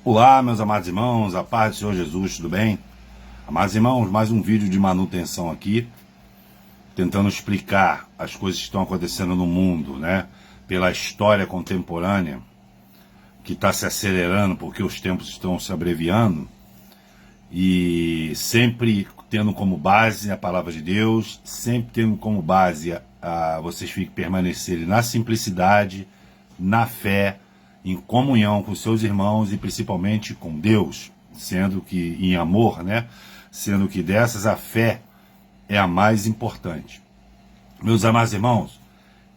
Olá, meus amados irmãos, a paz do Senhor Jesus, tudo bem? Amados irmãos, mais um vídeo de manutenção aqui, tentando explicar as coisas que estão acontecendo no mundo, né? Pela história contemporânea, que está se acelerando porque os tempos estão se abreviando, e sempre tendo como base a palavra de Deus, sempre tendo como base vocês permanecerem na simplicidade, na fé, em comunhão com seus irmãos e principalmente com Deus, sendo que em amor, né? Sendo que dessas a fé é a mais importante. Meus amados irmãos,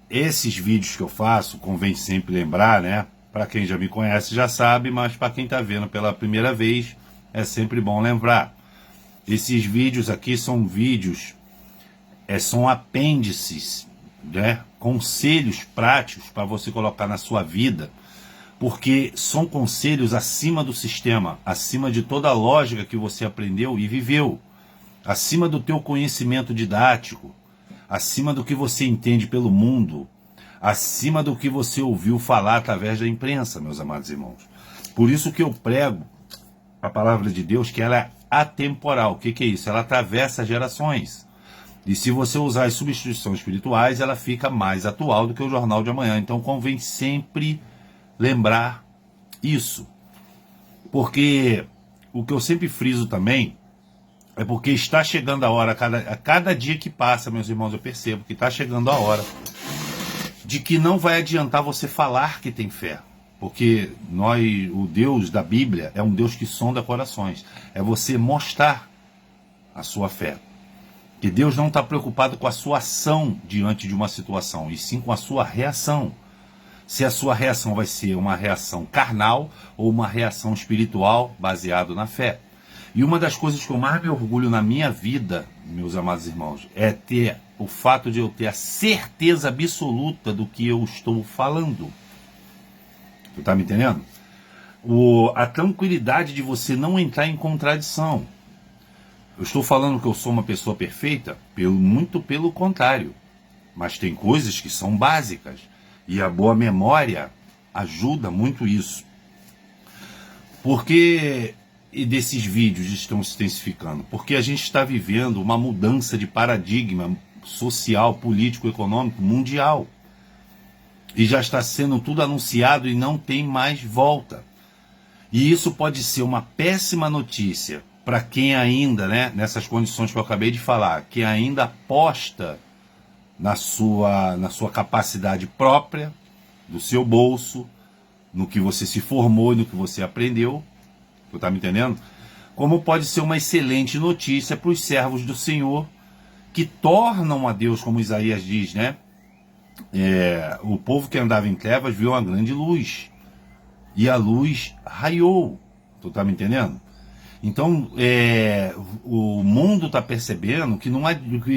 esses vídeos que eu faço, convém sempre lembrar, né? Para quem já me conhece já sabe, mas para quem está vendo pela primeira vez, é sempre bom lembrar. Esses vídeos aqui são vídeos, são apêndices, né? Conselhos práticos para você colocar na sua vida, porque são conselhos acima do sistema, acima de toda a lógica que você aprendeu e viveu, acima do teu conhecimento didático, acima do que você entende pelo mundo, acima do que você ouviu falar através da imprensa, meus amados irmãos. Por isso que eu prego a palavra de Deus, que ela é atemporal. O que é isso? Ela atravessa gerações. E se você usar as substituições espirituais, ela fica mais atual do que o jornal de amanhã. Então convém sempre lembrar isso, porque o que eu sempre friso também é porque está chegando a hora, a cada dia que passa, meus irmãos, eu percebo que está chegando a hora de que não vai adiantar você falar que tem fé, porque o Deus da Bíblia é um Deus que sonda corações, é você mostrar a sua fé, que Deus não está preocupado com a sua ação diante de uma situação, e sim com a sua reação. Se a sua reação vai ser uma reação carnal ou uma reação espiritual baseada na fé. E uma das coisas que eu mais me orgulho na minha vida, meus amados irmãos, é ter o fato de eu ter a certeza absoluta do que eu estou falando. Tu tá me entendendo? A tranquilidade de você não entrar em contradição. Eu estou falando que eu sou uma pessoa perfeita? Muito pelo contrário. Mas tem coisas que são básicas. E a boa memória ajuda muito isso. Porque desses vídeos estão se intensificando? Porque a gente está vivendo uma mudança de paradigma social, político, econômico, mundial. E já está sendo tudo anunciado e não tem mais volta. E isso pode ser uma péssima notícia para quem ainda, né, nessas condições que eu acabei de falar, que ainda aposta na sua capacidade própria, do seu bolso, no que você se formou e no que você aprendeu, você está me entendendo? Como pode ser uma excelente notícia para os servos do Senhor, que tornam a Deus, como Isaías diz, né? O povo que andava em trevas viu uma grande luz, e a luz raiou, você está me entendendo? Então, o mundo está percebendo que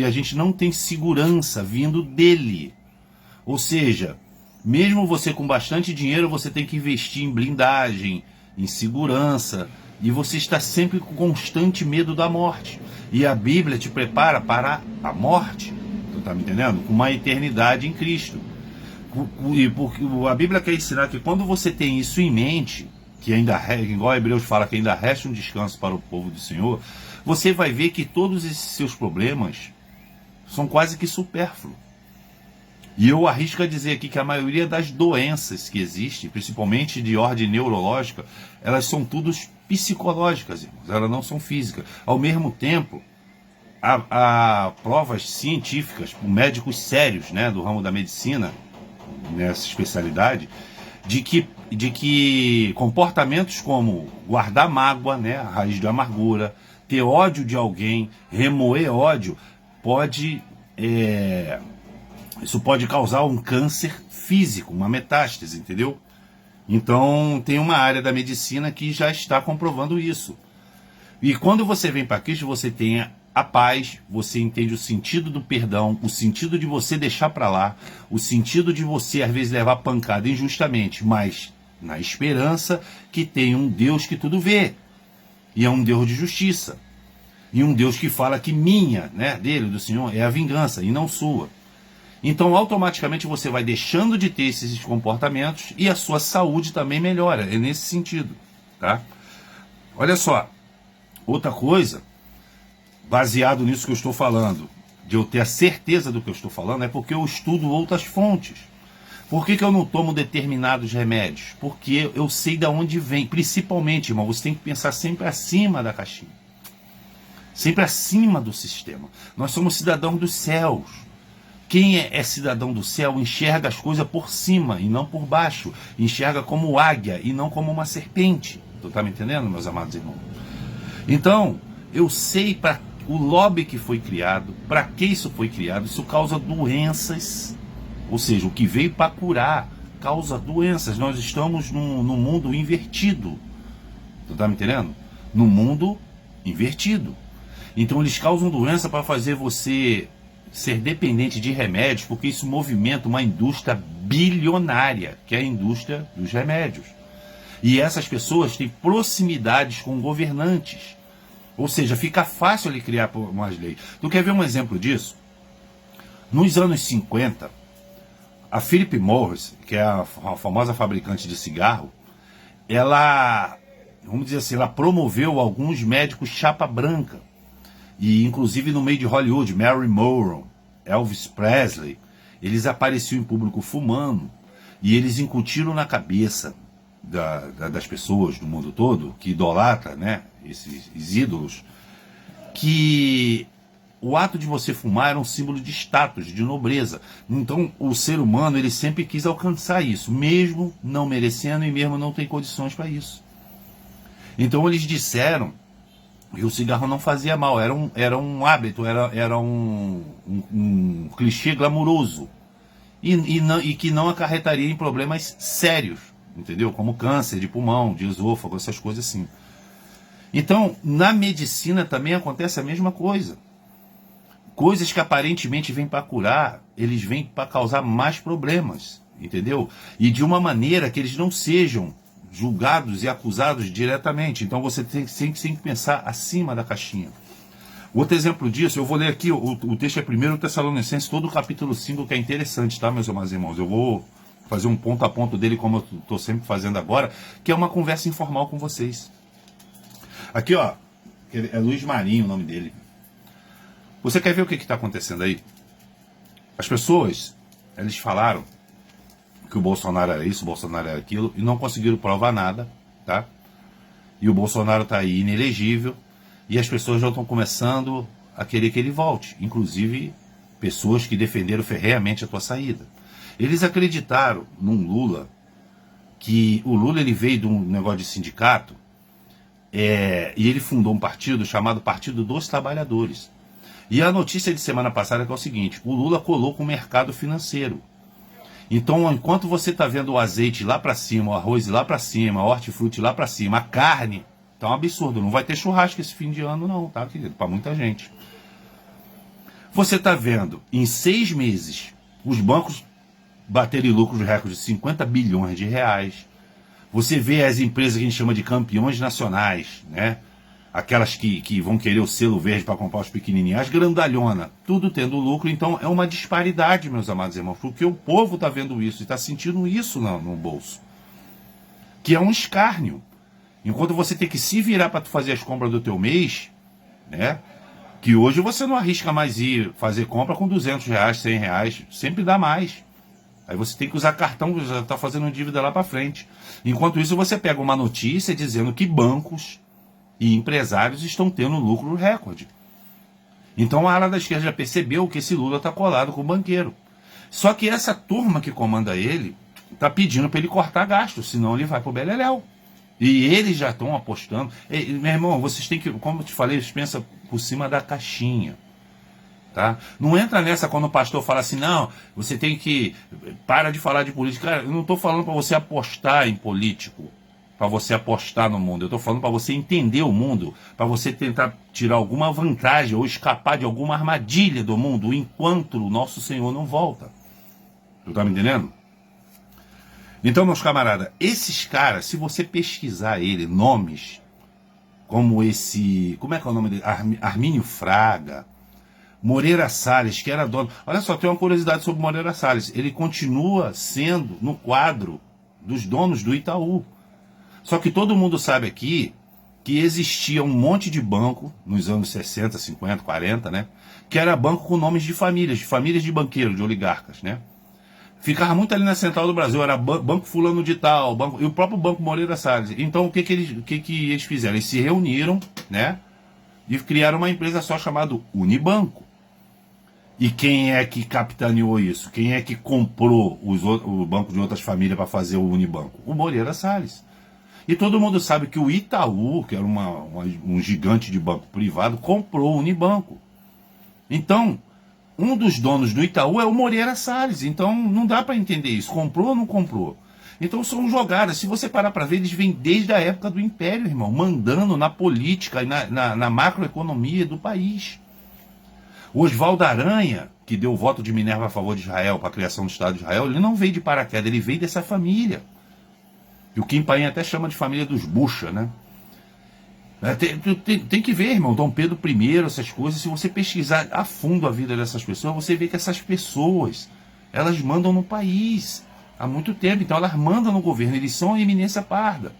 a gente não tem segurança vindo dele. Ou seja, mesmo você com bastante dinheiro, você tem que investir em blindagem, em segurança, e você está sempre com constante medo da morte. E a Bíblia te prepara para a morte, tu está me entendendo? Com uma eternidade em Cristo. E porque a Bíblia quer ensinar que quando você tem isso em mente, que ainda, igual a Hebreus fala, que ainda resta um descanso para o povo do Senhor, você vai ver que todos esses seus problemas são quase que supérfluos. E eu arrisco a dizer aqui que a maioria das doenças que existem, principalmente de ordem neurológica, elas são todas psicológicas, irmãos, elas não são físicas. Ao mesmo tempo, há provas científicas, por médicos sérios, né, do ramo da medicina, nessa especialidade, de que comportamentos como guardar mágoa, né, a raiz da amargura, ter ódio de alguém, remoer ódio, isso pode causar um câncer físico, uma metástase, entendeu? Então tem uma área da medicina que já está comprovando isso. E quando você vem para Cristo, você tem a paz, você entende o sentido do perdão, o sentido de você deixar para lá, o sentido de você às vezes levar pancada injustamente, mas na esperança que tem um Deus que tudo vê, e é um Deus de justiça, e um Deus que fala que minha, né, dele, do Senhor, é a vingança e não sua. Então automaticamente você vai deixando de ter esses comportamentos e a sua saúde também melhora, é nesse sentido. tá? Olha só, outra coisa, baseado nisso que eu estou falando, de eu ter a certeza do que eu estou falando, é porque eu estudo outras fontes. Por que eu não tomo determinados remédios? Porque eu sei de onde vem. Principalmente, irmão, você tem que pensar sempre acima da caixinha. Sempre acima do sistema. Nós somos cidadãos dos céus. Quem é cidadão do céu enxerga as coisas por cima e não por baixo. Enxerga como águia e não como uma serpente. Tu tá me entendendo, meus amados irmãos? Então, eu sei para o lobby que foi criado, para que isso foi criado. Isso causa doenças. Ou seja, o que veio para curar causa doenças. Nós estamos num mundo invertido. Tu tá me entendendo? No mundo invertido. Então eles causam doença para fazer você ser dependente de remédios, porque isso movimenta uma indústria bilionária, que é a indústria dos remédios. E essas pessoas têm proximidades com governantes. Ou seja, fica fácil ele criar umas leis. Tu quer ver um exemplo disso? Nos anos 50, a Philip Morris, que é a famosa fabricante de cigarro, ela, vamos dizer assim, ela promoveu alguns médicos chapa branca. E inclusive no meio de Hollywood, Marilyn Monroe, Elvis Presley, eles apareciam em público fumando. E eles incutiram na cabeça das pessoas do mundo todo, que idolatra, né, esses ídolos, que o ato de você fumar era um símbolo de status, de nobreza. Então o ser humano, ele sempre quis alcançar isso, mesmo não merecendo e mesmo não tem condições para isso. Então eles disseram que o cigarro não fazia mal, era um hábito, era um clichê glamuroso e que não acarretaria em problemas sérios, entendeu? Como câncer de pulmão, de esôfago, essas coisas assim. Então, na medicina também acontece a mesma coisa. Coisas que aparentemente vêm para curar, eles vêm para causar mais problemas, entendeu? E de uma maneira que eles não sejam julgados e acusados diretamente. Então você tem que pensar acima da caixinha. Outro exemplo disso, eu vou ler aqui, o texto é 1 Tessalonicenses, todo o capítulo 5, que é interessante, tá, meus amados irmãos? Eu vou fazer um ponto a ponto dele, como eu estou sempre fazendo agora, que é uma conversa informal com vocês. Aqui, ó, é Luiz Marinho o nome dele. Você quer ver o que está acontecendo aí? As pessoas, eles falaram que o Bolsonaro era isso, o Bolsonaro era aquilo, e não conseguiram provar nada, tá? E o Bolsonaro está aí inelegível, e as pessoas já estão começando a querer que ele volte, inclusive pessoas que defenderam ferreamente a tua saída. Eles acreditaram num Lula, que o Lula ele veio de um negócio de sindicato, e ele fundou um partido chamado Partido dos Trabalhadores. E a notícia de semana passada é o seguinte, o Lula colou com o mercado financeiro. Então, enquanto você está vendo o azeite lá para cima, o arroz lá para cima, o hortifruti lá para cima, a carne, tá um absurdo. Não vai ter churrasco esse fim de ano não, tá, querido? Para muita gente. Você está vendo, em 6 meses, os bancos baterem lucros recordes de 50 bilhões de reais. Você vê as empresas que a gente chama de campeões nacionais, né? Aquelas que vão querer o selo verde para comprar os pequenininhos, as grandalhonas, tudo tendo lucro. Então é uma disparidade, meus amados irmãos, porque o povo está vendo isso e está sentindo isso no bolso, que é um escárnio. Enquanto você tem que se virar para fazer as compras do teu mês, né? Que hoje você não arrisca mais ir fazer compra com 200 reais, 100 reais, sempre dá mais. Aí você tem que usar cartão, já está fazendo dívida lá para frente. Enquanto isso você pega uma notícia dizendo que bancos e empresários estão tendo lucro recorde. Então a ala da esquerda já percebeu que esse Lula está colado com o banqueiro. Só que essa turma que comanda ele está pedindo para ele cortar gastos, senão ele vai para o beleléu. E eles já estão apostando. Meu irmão, vocês têm que, como eu te falei, pensa por cima da caixinha. Tá? Não entra nessa quando o pastor fala assim, não, você tem que, para de falar de política. Cara, eu não estou falando para você apostar em político, para você apostar no mundo. Eu estou falando para você entender o mundo, para você tentar tirar alguma vantagem ou escapar de alguma armadilha do mundo enquanto o nosso Senhor não volta. Tu tá me entendendo? Então, meus camaradas, esses caras, se você pesquisar ele, nomes como esse, como é que é o nome dele? Armínio Fraga, Moreira Salles, que era dono. Olha só, tem uma curiosidade sobre Moreira Salles. Ele continua sendo no quadro dos donos do Itaú. Só que todo mundo sabe aqui que existia um monte de banco nos anos 60, 50, 40, né? Que era banco com nomes de famílias de banqueiros, de oligarcas, né? Ficava muito ali na Central do Brasil, era banco fulano de tal, banco, e o próprio Banco Moreira Salles. Então o que que eles fizeram? Eles se reuniram, né? E criaram uma empresa só chamada Unibanco. E quem é que capitaneou isso? Quem é que comprou o banco de outras famílias para fazer o Unibanco? O Moreira Salles. E todo mundo sabe que o Itaú, que era um gigante de banco privado, comprou o Unibanco. Então, um dos donos do Itaú é o Moreira Salles. Então, não dá para entender isso. Comprou ou não comprou? Então, são jogadas. Se você parar para ver, eles vêm desde a época do Império, irmão, mandando na política e na macroeconomia do país. O Oswaldo Aranha, que deu o voto de Minerva a favor de Israel, para a criação do Estado de Israel, ele não veio de paraquedas, ele veio dessa família. E o Kim Paim até chama de família dos Bucha, né? Tem que ver, irmão, Dom Pedro I, essas coisas. Se você pesquisar a fundo a vida dessas pessoas, você vê que essas pessoas, elas mandam no país há muito tempo. Então elas mandam no governo, eles são a eminência parda.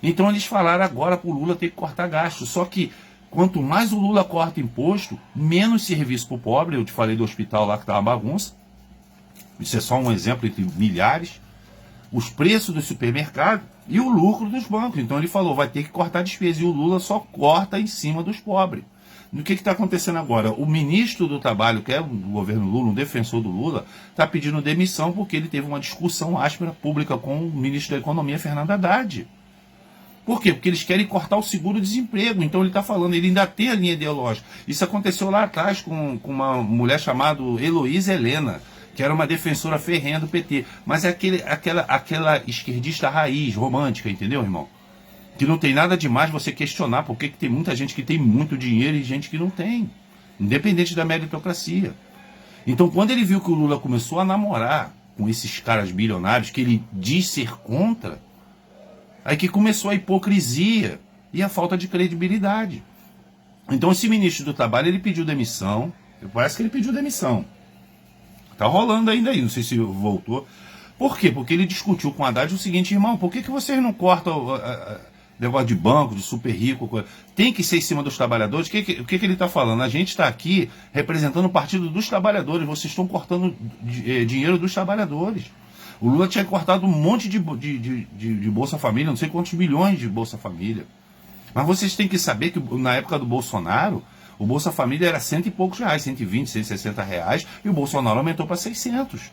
Então eles falaram agora para o Lula ter que cortar gasto. Só que quanto mais o Lula corta imposto, menos serviço para o pobre. Eu te falei do hospital lá que estava uma bagunça. Isso é só um exemplo entre milhares. Os preços do supermercado e o lucro dos bancos. Então ele falou, vai ter que cortar despesa. E o Lula só corta em cima dos pobres. O que está acontecendo agora? O ministro do Trabalho, que é do governo Lula, um defensor do Lula, está pedindo demissão porque ele teve uma discussão áspera pública com o ministro da Economia, Fernando Haddad. Por quê? Porque eles querem cortar o seguro-desemprego. Então ele está falando, ele ainda tem a linha ideológica. Isso aconteceu lá atrás com uma mulher chamada Heloísa Helena, que era uma defensora ferrenha do PT. Mas é aquela esquerdista raiz, romântica, entendeu, irmão? Que não tem nada demais você questionar por que tem muita gente que tem muito dinheiro e gente que não tem. Independente da meritocracia. Então, quando ele viu que o Lula começou a namorar com esses caras bilionários, que ele diz ser contra, aí que começou a hipocrisia e a falta de credibilidade. Então, esse ministro do Trabalho, ele pediu demissão. Parece que ele pediu demissão. Tá rolando ainda aí, não sei se voltou. Por quê? Porque ele discutiu com o Haddad o seguinte, irmão, por que vocês não cortam negócio de banco, de super rico? Tem que ser em cima dos trabalhadores? O que ele está falando? A gente está aqui representando o partido dos trabalhadores, vocês estão cortando dinheiro dos trabalhadores. O Lula tinha cortado um monte de Bolsa Família, não sei quantos milhões de Bolsa Família. Mas vocês têm que saber que na época do Bolsonaro, o Bolsa Família era R$100 e poucos, 120, 160 reais, e o Bolsonaro aumentou para 600.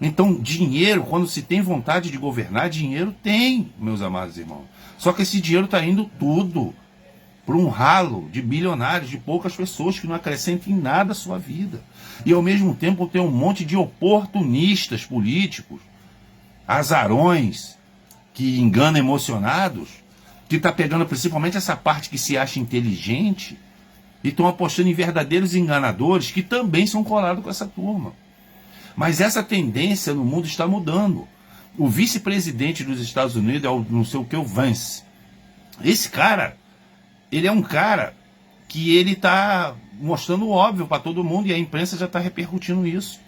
Então, dinheiro, quando se tem vontade de governar, dinheiro tem, meus amados irmãos. Só que esse dinheiro está indo tudo para um ralo de bilionários, de poucas pessoas que não acrescentam em nada a sua vida. E ao mesmo tempo tem um monte de oportunistas políticos, azarões, que enganam emocionados, que está pegando principalmente essa parte que se acha inteligente, e estão apostando em verdadeiros enganadores que também são colados com essa turma. Mas essa tendência no mundo está mudando. O vice-presidente dos Estados Unidos é o não sei o que, o Vance. Esse cara, ele é um cara que ele está mostrando o óbvio para todo mundo e a imprensa já está repercutindo isso.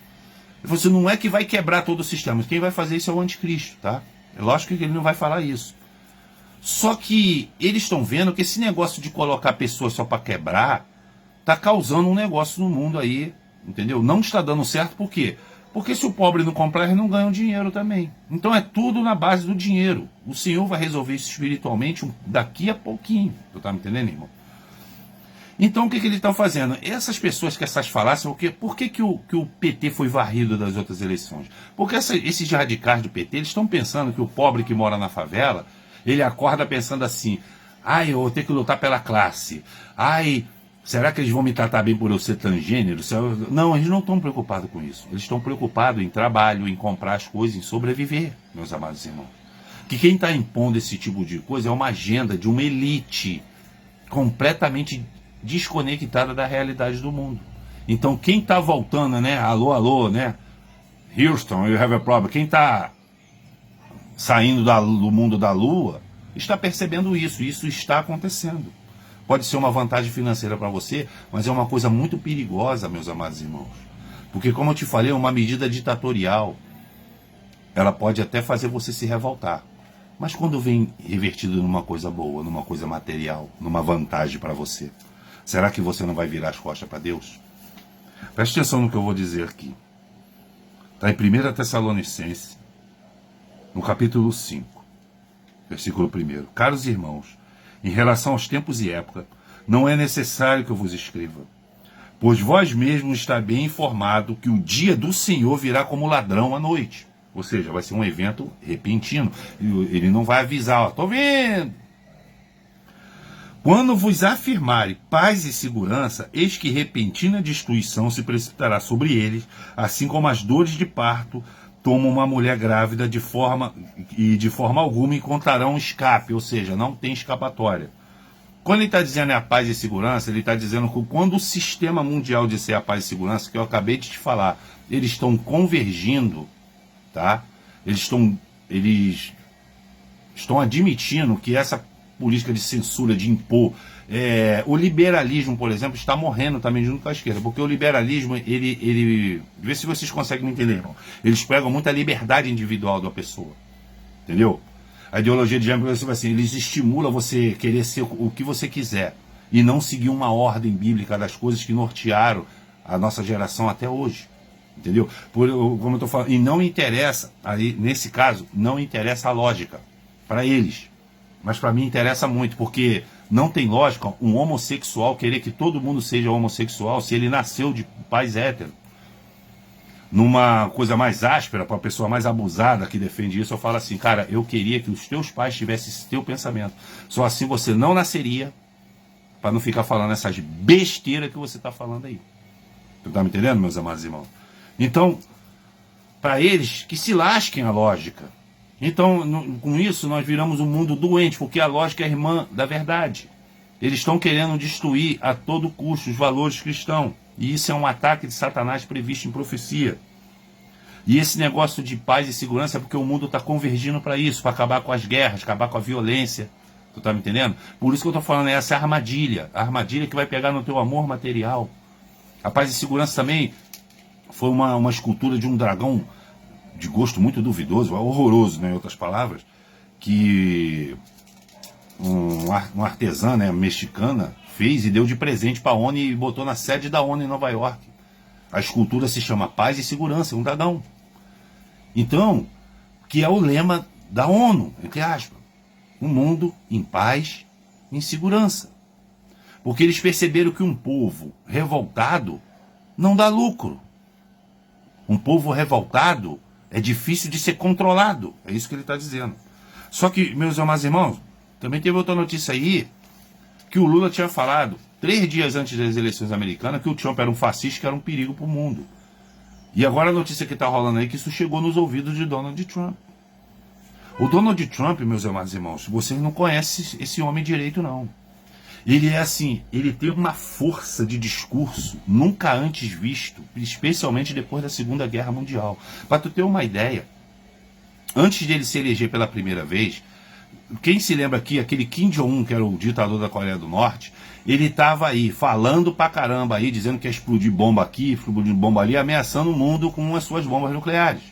Você não é que vai quebrar todo o sistema. Quem vai fazer isso é o anticristo, tá? É lógico que ele não vai falar isso. Só que eles estão vendo que esse negócio de colocar pessoas só para quebrar está causando um negócio no mundo aí, entendeu? Não está dando certo, por quê? Porque se o pobre não comprar, eles não ganham dinheiro também. Então é tudo na base do dinheiro. O Senhor vai resolver isso espiritualmente daqui a pouquinho. Tu tá me entendendo, irmão? Então o que eles estão fazendo? Essas pessoas que essas falácias, por que o PT foi varrido das outras eleições? Porque esses radicais do PT, eles estão pensando que o pobre que mora na favela, ele acorda pensando assim, ai, eu vou ter que lutar pela classe, ai, será que eles vão me tratar bem por eu ser transgênero? Não, eles não estão preocupados com isso. Eles estão preocupados em trabalho, em comprar as coisas, em sobreviver, meus amados irmãos. Que quem está impondo esse tipo de coisa é uma agenda de uma elite completamente desconectada da realidade do mundo. Então quem está voltando, né? Alô, alô, né? Houston, you have a problem. Quem está saindo do mundo da lua está percebendo isso. Isso está acontecendo. Pode ser uma vantagem financeira para você, mas é uma coisa muito perigosa, meus amados irmãos. Porque, como eu te falei, é uma medida ditatorial. Ela pode até fazer você se revoltar. Mas quando vem revertido numa coisa boa, numa coisa material, numa vantagem para você, será que você não vai virar as costas para Deus? Preste atenção no que eu vou dizer aqui. Está em 1 Tessalonicenses, no capítulo 5, versículo 1. Caros irmãos, em relação aos tempos e época, não é necessário que eu vos escreva, pois vós mesmos está bem informado que o dia do Senhor virá como ladrão à noite. Ou seja, vai ser um evento repentino. Ele não vai avisar, ó, tô vendo. Quando vos afirmarem paz e segurança, eis que repentina destruição se precipitará sobre eles, assim como as dores de parto tomam uma mulher grávida de forma alguma encontrarão escape, ou seja, não tem escapatória. Quando ele está dizendo é a paz e segurança, ele está dizendo que quando o sistema mundial disser a paz e segurança, que eu acabei de te falar, eles estão convergindo, tá? Eles estão admitindo que essa política de censura, de impor, o liberalismo, por exemplo, está morrendo também junto com a esquerda, porque o liberalismo, vê se vocês conseguem me entender, irmão. Eles pegam muito a liberdade individual da pessoa, entendeu? A ideologia de gênero, assim, eles estimulam você querer ser o que você quiser e não seguir uma ordem bíblica das coisas que nortearam a nossa geração até hoje, entendeu? Como eu estou falando, e não interessa, aí nesse caso, não interessa a lógica para eles. Mas para mim interessa muito, porque não tem lógica um homossexual querer que todo mundo seja homossexual se ele nasceu de pais héteros. Numa coisa mais áspera, para a pessoa mais abusada que defende isso, eu falo assim, cara, eu queria que os teus pais tivessem esse teu pensamento. Só assim você não nasceria, para não ficar falando essas besteiras que você está falando aí. Tu tá me entendendo, meus amados irmãos? Então, para eles, que se lasquem a lógica. Então, com isso, nós viramos um mundo doente, porque a lógica é irmã da verdade. Eles estão querendo destruir a todo custo os valores cristãos. E isso é um ataque de Satanás previsto em profecia. E esse negócio de paz e segurança é porque o mundo está convergindo para isso, para acabar com as guerras, acabar com a violência. Tu tá me entendendo? Por isso que eu estou falando, é essa armadilha. A armadilha que vai pegar no teu amor material. A paz e segurança também foi uma escultura de um dragão de gosto muito duvidoso, horroroso, né, em outras palavras, que um artesã, né, mexicana fez e deu de presente para a ONU e botou na sede da ONU em Nova York. A escultura se chama Paz e Segurança, um dragão. Então, que é o lema da ONU, entre aspas, um mundo em paz e em segurança. Porque eles perceberam que um povo revoltado não dá lucro. Um povo revoltado é difícil de ser controlado. É isso que ele está dizendo. Só que, meus amados irmãos, também teve outra notícia aí, que o Lula tinha falado, 3 dias antes das eleições americanas, que o Trump era um fascista, que era um perigo para o mundo. E agora a notícia que está rolando aí, que isso chegou nos ouvidos de Donald Trump. O Donald Trump, meus amados irmãos, vocês não conhecem esse homem direito, não. Ele é assim, ele tem uma força de discurso nunca antes visto, especialmente depois da Segunda Guerra Mundial. Para tu ter uma ideia, antes de ele se eleger pela primeira vez, quem se lembra aqui, aquele Kim Jong-un, que era o ditador da Coreia do Norte, ele estava aí, falando pra caramba aí, dizendo que ia explodir bomba aqui, explodir bomba ali, ameaçando o mundo com as suas bombas nucleares.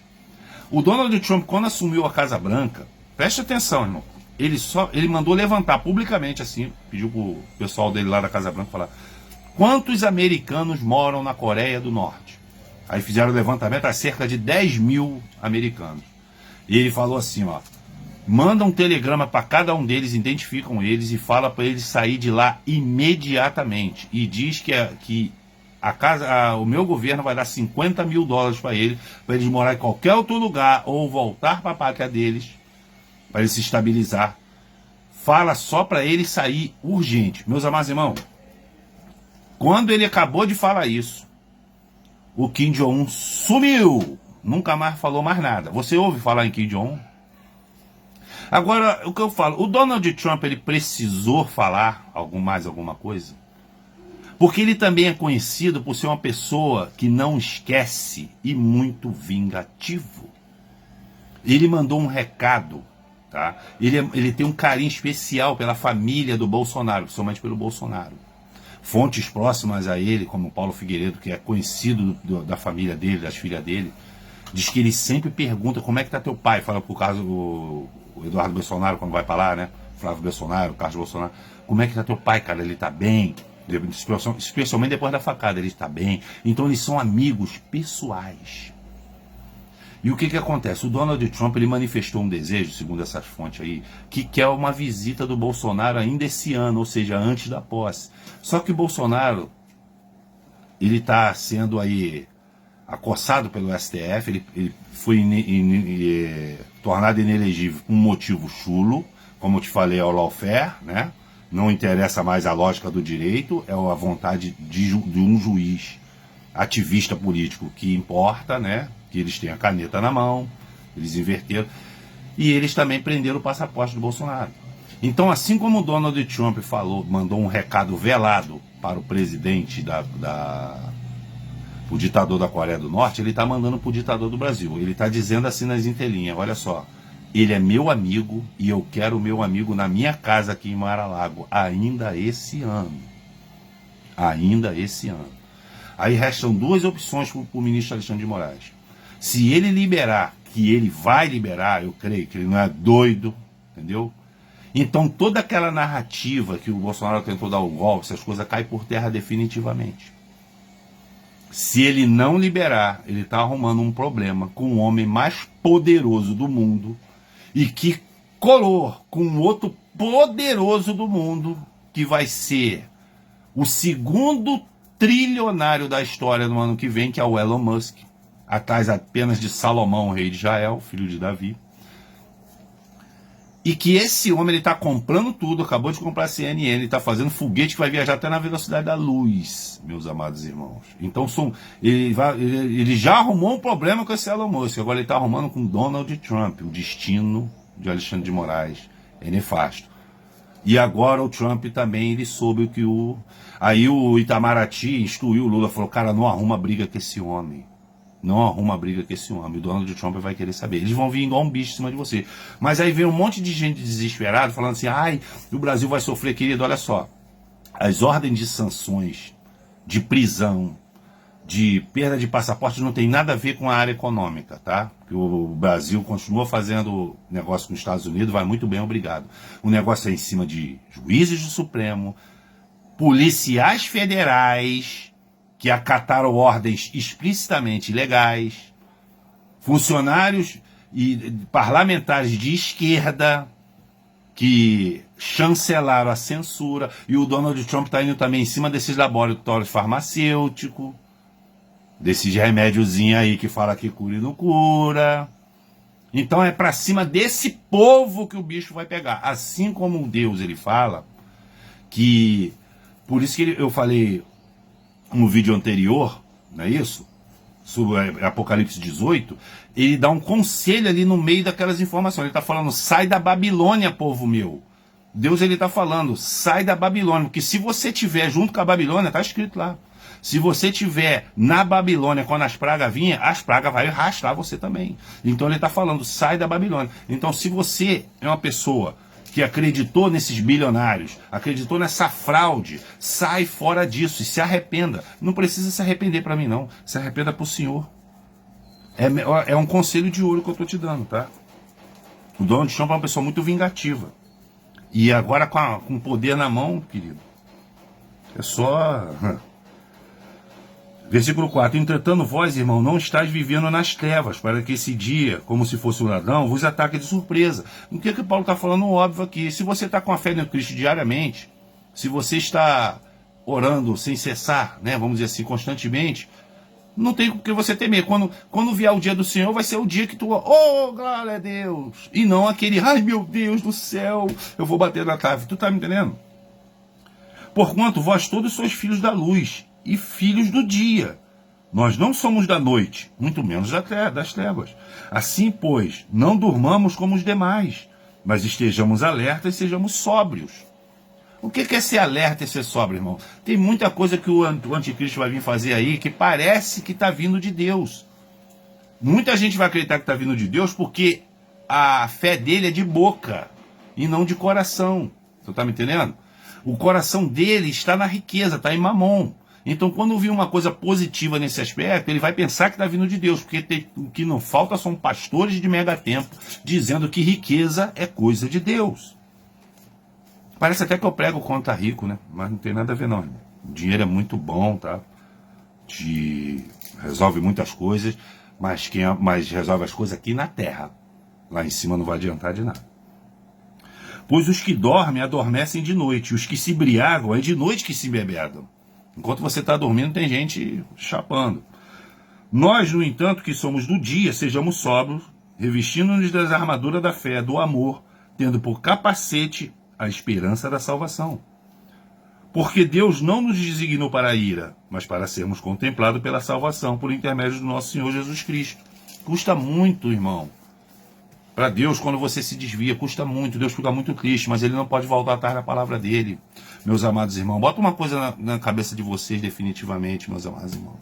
O Donald Trump, quando assumiu a Casa Branca, preste atenção, irmão, ele mandou levantar publicamente assim, pediu pro pessoal dele lá da Casa Branca falar, quantos americanos moram na Coreia do Norte? Aí fizeram o levantamento a cerca de 10 mil americanos. E ele falou assim, ó, manda um telegrama para cada um deles, identificam eles e fala para eles sair de lá imediatamente. E diz que o meu governo vai dar $50 mil para eles morar em qualquer outro lugar ou voltar para a pátria deles, para eles se estabilizar. Fala só para ele sair urgente. Meus amados irmãos, quando ele acabou de falar isso, o Kim Jong-un sumiu. Nunca mais falou mais nada. Você ouve falar em Kim Jong-un? Agora, o que eu falo, o Donald Trump, ele precisou falar alguma coisa? Porque ele também é conhecido por ser uma pessoa que não esquece e muito vingativo. Ele mandou um recado. Tá? Ele tem um carinho especial pela família do Bolsonaro, principalmente pelo Bolsonaro. Fontes próximas a ele, como o Paulo Figueiredo, que é conhecido da família dele, das filhas dele, diz que ele sempre pergunta como é que tá teu pai, fala por causa o o Eduardo Bolsonaro, quando vai pra lá, né? Flávio Bolsonaro, Carlos Bolsonaro. Como é que tá teu pai, cara? Ele tá bem? Especialmente depois da facada, ele está bem. Então eles são amigos pessoais. E o que acontece? O Donald Trump, ele manifestou um desejo, segundo essas fontes aí, que quer uma visita do Bolsonaro ainda esse ano, ou seja, antes da posse. Só que o Bolsonaro, ele está sendo aí acossado pelo STF, ele foi tornado inelegível por um motivo chulo, como eu te falei, é o lawfare, né? Não interessa mais a lógica do direito, é a vontade de um juiz ativista político que importa, né? Que eles têm a caneta na mão, eles inverteram, e eles também prenderam o passaporte do Bolsonaro. Então, assim como o Donald Trump mandou um recado velado para o presidente o ditador da Coreia do Norte, ele está mandando para o ditador do Brasil. Ele está dizendo assim nas entrelinhas, olha só, ele é meu amigo e eu quero o meu amigo na minha casa aqui em Mar-a-Lago, ainda esse ano. Ainda esse ano. Aí restam duas opções para o ministro Alexandre de Moraes. Se ele liberar, que ele vai liberar, eu creio que ele não é doido, entendeu? Então toda aquela narrativa que o Bolsonaro tentou dar o golpe, essas coisas caem por terra definitivamente. Se ele não liberar, ele está arrumando um problema com o homem mais poderoso do mundo e que colou com o outro poderoso do mundo, que vai ser o segundo trilionário da história no ano que vem, que é o Elon Musk, atrás apenas de Salomão, rei de Israel, filho de Davi. E que esse homem está comprando tudo, acabou de comprar a CNN, ele está fazendo foguete que vai viajar até na velocidade da luz, meus amados irmãos. Então ele já arrumou um problema com esse Elon Musk, agora ele está arrumando com Donald Trump. O destino de Alexandre de Moraes é nefasto. E agora o Trump também, ele soube que aí o Itamaraty instruiu o Lula, falou, cara, não arruma briga com esse homem. Não arruma briga com esse homem. O Donald Trump vai querer saber. Eles vão vir igual um bicho em cima de você. Mas aí vem um monte de gente desesperada falando assim, ai, o Brasil vai sofrer, querido. Olha só, as ordens de sanções, de prisão, de perda de passaporte não tem nada a ver com a área econômica, tá? Porque o Brasil continua fazendo negócio com os Estados Unidos, vai muito bem, obrigado. O negócio é em cima de juízes do Supremo, policiais federais que acataram ordens explicitamente ilegais, funcionários e parlamentares de esquerda que chancelaram a censura, e o Donald Trump está indo também em cima desses laboratórios farmacêuticos, desses remédiozinhos aí que fala que cura e não cura. Então é para cima desse povo que o bicho vai pegar. Assim como Deus, ele fala que, por isso que eu falei no vídeo anterior, não é isso? Sobre Apocalipse 18, ele dá um conselho ali no meio daquelas informações. Ele está falando, sai da Babilônia, povo meu. Deus, ele está falando, sai da Babilônia, porque se você estiver junto com a Babilônia, está escrito lá, se você estiver na Babilônia quando as pragas vinham, as pragas vão arrastar você também. Então ele está falando, sai da Babilônia. Então se você é uma pessoa que acreditou nesses bilionários, acreditou nessa fraude, sai fora disso e se arrependa. Não precisa se arrepender para mim não, se arrependa para o Senhor. É um conselho de ouro que eu estou te dando, tá? O Donald Trump é uma pessoa muito vingativa. E agora com poder na mão, querido, é só... Versículo 4, entretanto vós, irmão, não estáis vivendo nas trevas, para que esse dia, como se fosse um ladrão, vos ataque de surpresa. O que Paulo está falando óbvio aqui? Se você está com a fé no Cristo diariamente, se você está orando sem cessar, né, vamos dizer assim, constantemente, não tem por que você temer. Quando vier o dia do Senhor, vai ser o dia que tu, oh, glória a Deus, e não aquele, ai meu Deus do céu, eu vou bater na trave. Tu está me entendendo? Porquanto vós todos sois filhos da luz, e filhos do dia. Nós não somos da noite, muito menos das trevas. Assim, pois, não durmamos como os demais, mas estejamos alertas e sejamos sóbrios. O que é ser alerta e ser sóbrio, irmão? Tem muita coisa que o anticristo vai vir fazer aí que parece que está vindo de Deus. Muita gente vai acreditar que está vindo de Deus porque a fé dele é de boca e não de coração. Você está me entendendo? O coração dele está na riqueza, está em Mamon. Então, quando vir uma coisa positiva nesse aspecto, ele vai pensar que está vindo de Deus, porque o que não falta são pastores de megatempo dizendo que riqueza é coisa de Deus. Parece até que eu prego contra rico, né? Mas não tem nada a ver, não. O dinheiro é muito bom, tá? Resolve muitas coisas, mas resolve as coisas aqui na terra. Lá em cima não vai adiantar de nada. Pois os que dormem adormecem de noite, os que se embriagam é de noite que se embebedam. Enquanto você está dormindo, tem gente chapando. Nós, no entanto, que somos do dia, sejamos sóbrios, revestindo-nos das armaduras da fé, do amor, tendo por capacete a esperança da salvação. Porque Deus não nos designou para a ira, mas para sermos contemplados pela salvação, por intermédio do nosso Senhor Jesus Cristo. Custa muito, irmão. Para Deus, quando você se desvia, custa muito. Deus fica muito triste, mas Ele não pode voltar atrás da palavra dele. Meus amados irmãos, bota uma coisa na cabeça de vocês definitivamente, meus amados irmãos.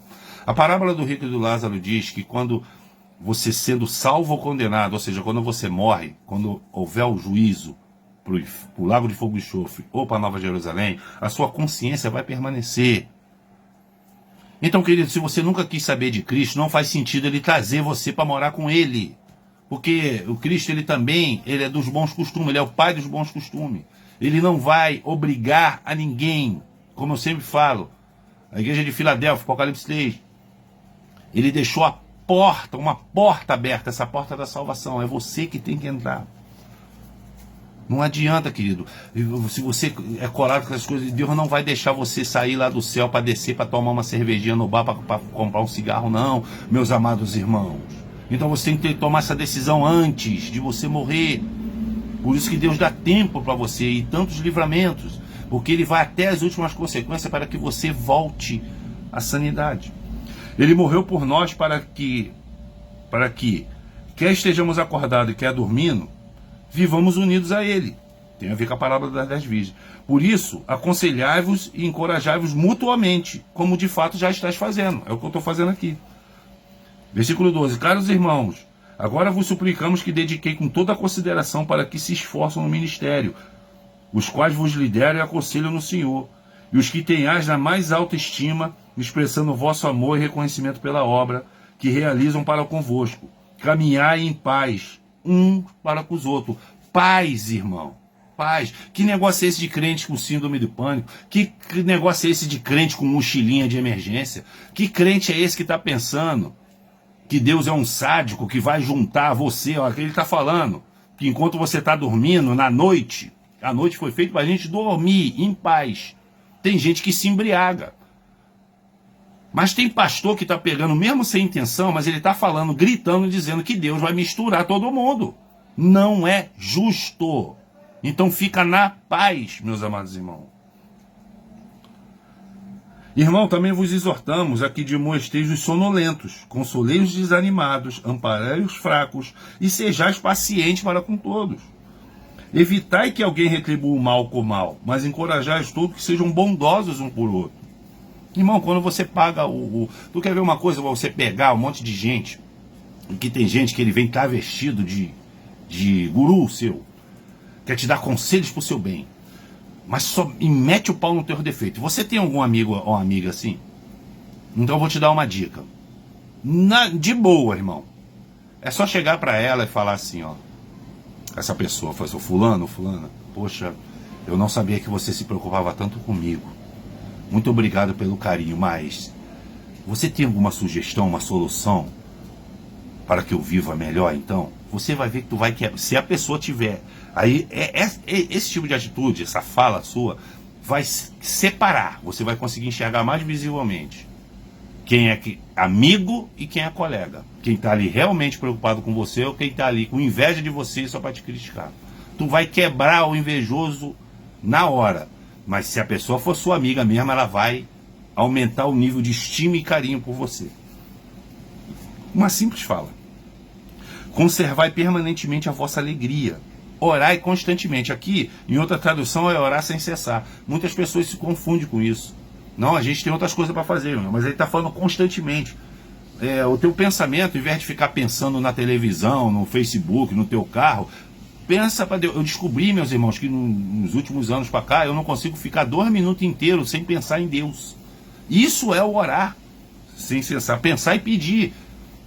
A parábola do rico e do Lázaro diz que quando você sendo salvo ou condenado, ou seja, quando você morre, quando houver o juízo para o lago de fogo e enxofre ou para Nova Jerusalém, a sua consciência vai permanecer. Então, querido, se você nunca quis saber de Cristo, não faz sentido Ele trazer você para morar com Ele. Porque o Cristo, ele é dos bons costumes, Ele é o pai dos bons costumes. Ele não vai obrigar a ninguém, como eu sempre falo, a igreja de Filadélfia, Apocalipse 3, Ele deixou a porta, uma porta aberta, essa porta da salvação, é você que tem que entrar. Não adianta, querido, se você é colado com essas coisas, Deus não vai deixar você sair lá do céu para descer, para tomar uma cervejinha no bar, para comprar um cigarro, não, meus amados irmãos. Então você tem que tomar essa decisão antes de você morrer. Por isso que Deus dá tempo para você e tantos livramentos, porque Ele vai até as últimas consequências para que você volte à sanidade. Ele morreu por nós para que, quer estejamos acordados, quer dormindo, vivamos unidos a Ele. Tem a ver com a parábola das 10 virgens. Por isso, aconselhai-vos e encorajai-vos mutuamente, como de fato já estás fazendo. É o que eu estou fazendo aqui. Versículo 12. Caros irmãos, agora vos suplicamos que dediquei com toda a consideração para que se esforçam no ministério, os quais vos lideram e aconselham no Senhor, e os que tenhais na mais alta estima, expressando o vosso amor e reconhecimento pela obra que realizam para convosco. Caminhai em paz, um para com os outros. Paz, irmão. Paz. Que negócio é esse de crente com síndrome do pânico? Que negócio é esse de crente com mochilinha de emergência? Que crente é esse que está pensando que Deus é um sádico que vai juntar você? Olha, que Ele está falando que enquanto você está dormindo, na noite, a noite foi feita para a gente dormir em paz. Tem gente que se embriaga. Mas tem pastor que está pegando, mesmo sem intenção, mas ele está falando, gritando, dizendo que Deus vai misturar todo mundo. Não é justo. Então fica na paz, meus amados irmãos. Irmão, também vos exortamos a que demonstreis os sonolentos, consolei os desanimados, amparai os fracos e sejais pacientes para com todos. Evitai que alguém retribua o mal com o mal, mas encorajai todos que sejam bondosos um por outro. Irmão, quando você paga Tu quer ver uma coisa, você pegar um monte de gente, e que tem gente que ele vem travestido de guru seu, quer te dar conselhos pro seu bem, mas só mete o pau no teu defeito. Você tem algum amigo ou amiga assim? Então eu vou te dar uma dica. De boa, irmão. É só chegar para ela e falar assim, ó. Essa pessoa, fala assim, fulana, poxa, eu não sabia que você se preocupava tanto comigo. Muito obrigado pelo carinho, mas você tem alguma sugestão, uma solução para que eu viva melhor, então? Você vai ver que tu vai quebrar. Se a pessoa tiver... Aí, esse tipo de atitude, essa fala sua, vai separar. Você vai conseguir enxergar mais visivelmente quem é amigo e quem é colega. Quem está ali realmente preocupado com você ou quem está ali com inveja de você só para te criticar. Tu vai quebrar o invejoso na hora. Mas se a pessoa for sua amiga mesmo, ela vai aumentar o nível de estima e carinho por você. Uma simples fala. Conservai permanentemente a vossa alegria. Orai constantemente. Aqui, em outra tradução, é orar sem cessar. Muitas pessoas se confundem com isso. Não, a gente tem outras coisas para fazer, mas ele está falando constantemente. O teu pensamento, em vez de ficar pensando na televisão, no Facebook, no teu carro, pensa para Deus. Eu descobri, meus irmãos, que nos últimos anos para cá, eu não consigo ficar 2 minutos inteiros sem pensar em Deus. Isso é o orar, sem cessar, pensar e pedir,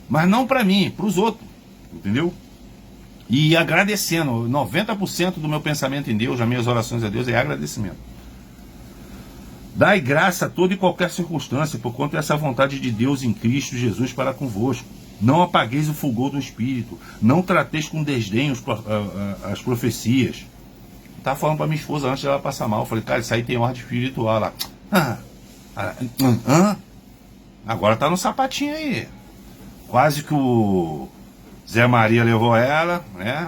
mas não para mim, para os outros, entendeu? E agradecendo, 90% do meu pensamento em Deus, as minhas orações a Deus é agradecimento. Dai graça a toda e qualquer circunstância, por conta dessa vontade de Deus em Cristo Jesus para convosco. Não apagueis o fulgor do Espírito, não trateis com desdém as profecias. Estava falando para minha esposa antes dela passar mal, eu falei, cara, isso aí tem ordem espiritual lá. Agora tá no sapatinho aí. Quase que o Zé Maria levou ela, né?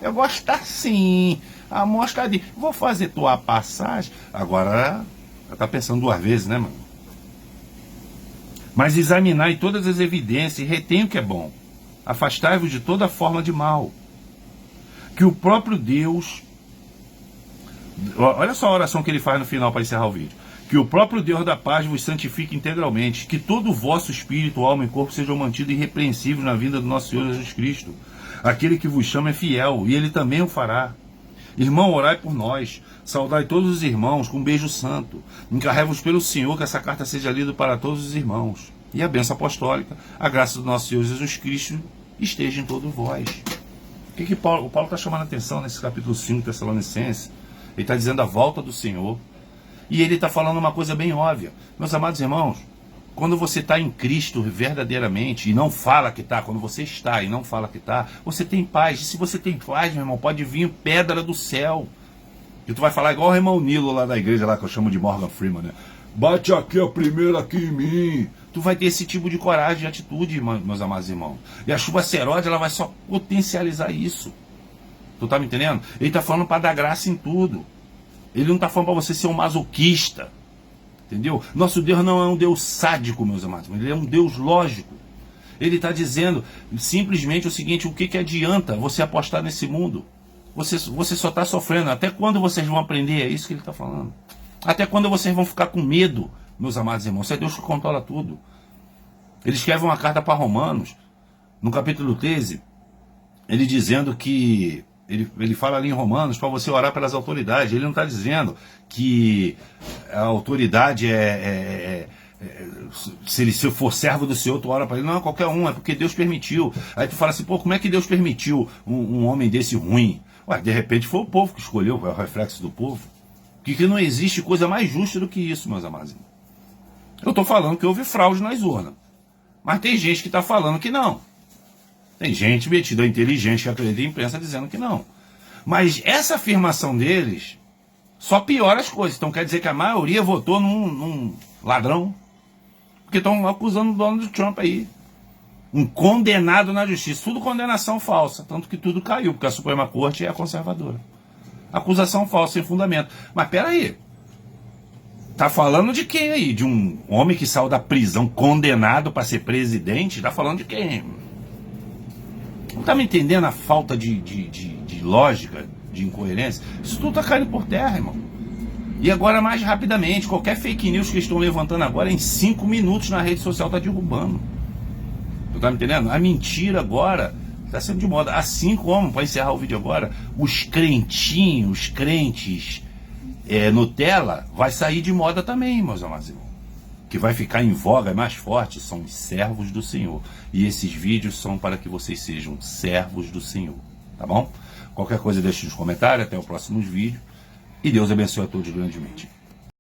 Eu gosto assim, a mostradinha. Vou fazer tua passagem. Agora ela tá pensando duas vezes, né, mano? Mas examinai todas as evidências e retém o que é bom. Afastai-vos de toda forma de mal. Que o próprio Deus... Olha só a oração que ele faz no final para encerrar o vídeo. Que o próprio Deus da paz vos santifique integralmente. Que todo o vosso espírito, alma e corpo sejam mantidos irrepreensíveis na vinda do nosso Senhor Jesus Cristo. Aquele que vos chama é fiel, e ele também o fará. Irmão, orai por nós. Saudai todos os irmãos com um beijo santo. Encarrego-vos pelo Senhor que essa carta seja lida para todos os irmãos. E a bênção apostólica, a graça do nosso Senhor Jesus Cristo, esteja em todos vós. O que o Paulo está chamando a atenção nesse capítulo 5 de Tessalonicenses? Ele está dizendo a volta do Senhor. E ele está falando uma coisa bem óbvia. Meus amados irmãos, quando você está em Cristo verdadeiramente e não fala que está, quando você está e não fala que está, você tem paz. E se você tem paz, meu irmão, pode vir pedra do céu. E tu vai falar igual o irmão Nilo lá da igreja, lá que eu chamo de Morgan Freeman, né? Bate aqui a primeira aqui em mim. Tu vai ter esse tipo de coragem e atitude, meus amados irmãos. E a chuva seróide, ela vai só potencializar isso. Tu tá me entendendo? Ele está falando para dar graça em tudo. Ele não está falando para você ser um masoquista. Entendeu? Nosso Deus não é um Deus sádico, meus amados. Ele é um Deus lógico. Ele está dizendo simplesmente o seguinte: o que adianta você apostar nesse mundo? Você só está sofrendo. Até quando vocês vão aprender? É isso que ele está falando. Até quando vocês vão ficar com medo, meus amados irmãos? Isso é Deus que controla tudo. Ele escreve uma carta para Romanos, no capítulo 13, ele dizendo que... Ele fala ali em Romanos para você orar pelas autoridades. Ele não está dizendo que a autoridade se ele for servo do Senhor, tu ora para ele. Não, qualquer um, é porque Deus permitiu. Aí tu fala assim, pô, como é que Deus permitiu um homem desse ruim? Ué, de repente foi o povo que escolheu, é o reflexo do povo. Que não existe coisa mais justa do que isso, meus amados. Eu estou falando que houve fraude nas urnas. Mas tem gente que está falando que não. Tem gente metida inteligente que acredita em imprensa dizendo que não. Mas essa afirmação deles só piora as coisas. Então quer dizer que a maioria votou num ladrão. Porque estão acusando o Donald Trump aí. Um condenado na justiça. Tudo condenação falsa. Tanto que tudo caiu, porque a Suprema Corte é conservadora. Acusação falsa, sem fundamento. Mas peraí. Tá falando de quem aí? De um homem que saiu da prisão condenado para ser presidente? Tá falando de quem? Não tá me entendendo a falta de lógica, de incoerência? Isso tudo tá caindo por terra, irmão. E agora, mais rapidamente, qualquer fake news que estão levantando agora, em 5 minutos na rede social tá derrubando. Tu tá me entendendo? A mentira agora tá sendo de moda. Assim como, para encerrar o vídeo agora, os crentinhos, os crentes Nutella, vai sair de moda também, meus amados irmãos. Que vai ficar em voga, é mais forte, são os servos do Senhor. E esses vídeos são para que vocês sejam servos do Senhor, tá bom? Qualquer coisa deixe nos comentários, até o próximo vídeo. E Deus abençoe a todos grandemente.